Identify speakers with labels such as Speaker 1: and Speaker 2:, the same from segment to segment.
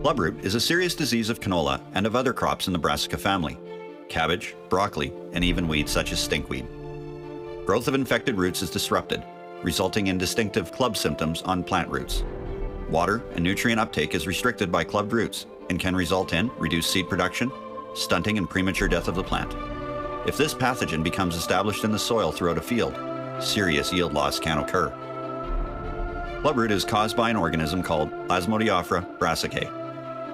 Speaker 1: Clubroot is a serious disease of canola and of other crops in the Brassica family: cabbage, broccoli, and even weeds such as stinkweed. Growth of infected roots is disrupted, resulting in distinctive club symptoms on plant roots. Water and nutrient uptake is restricted by clubbed roots and can result in reduced seed production, stunting, and premature death of the plant. If this pathogen becomes established in the soil throughout a field, serious yield loss can occur. Clubroot is caused by an organism called Plasmodiaphora brassicae.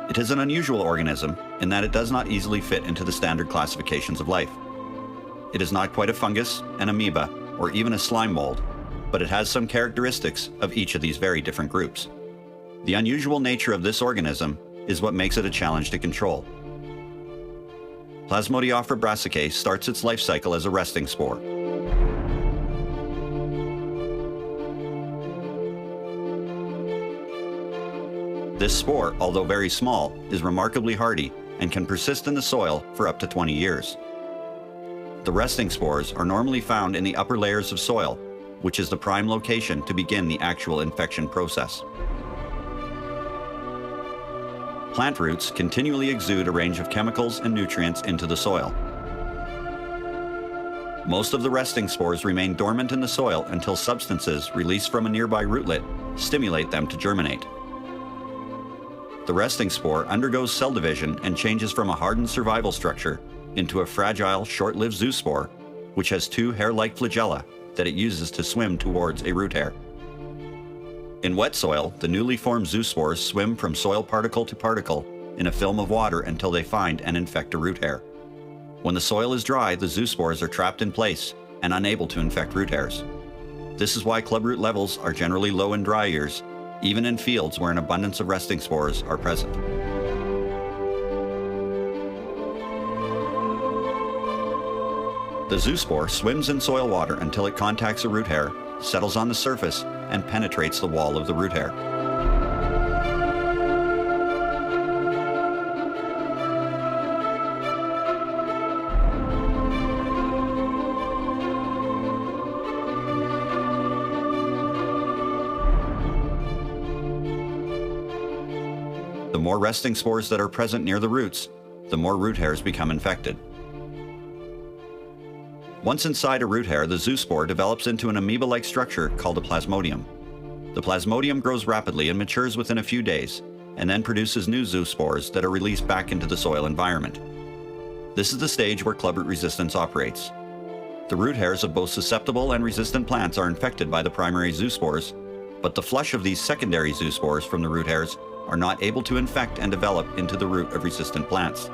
Speaker 1: It is an unusual organism in that it does not easily fit into the standard classifications of life. It is not quite a fungus, an amoeba, or even a slime mold, but it has some characteristics of each of these very different groups. The unusual nature of this organism is what makes it a challenge to control. Plasmodiaphora brassicae starts its life cycle as a resting spore. This spore, although very small, is remarkably hardy and can persist in the soil for up to 20 years. The resting spores are normally found in the upper layers of soil, which is the prime location to begin the actual infection process. Plant roots continually exude a range of chemicals and nutrients into the soil. Most of the resting spores remain dormant in the soil until substances released from a nearby rootlet stimulate them to germinate. The resting spore undergoes cell division and changes from a hardened survival structure into a fragile, short-lived zoospore, which has two hair-like flagella that it uses to swim towards a root hair. In wet soil, the newly formed zoospores swim from soil particle to particle in a film of water until they find and infect a root hair. When the soil is dry, the zoospores are trapped in place and unable to infect root hairs. This is why clubroot levels are generally low in dry years, even in fields where an abundance of resting spores are present. The zoospore swims in soil water until it contacts a root hair, settles on the surface, and penetrates the wall of the root hair. The more resting spores that are present near the roots, the more root hairs become infected. Once inside a root hair, the zoospore develops into an amoeba-like structure called a plasmodium. The plasmodium grows rapidly and matures within a few days, and then produces new zoospores that are released back into the soil environment. This is the stage where clubroot resistance operates. The root hairs of both susceptible and resistant plants are infected by the primary zoospores, but the flush of these secondary zoospores from the root hairs are not able to infect and develop into the root of resistant plants.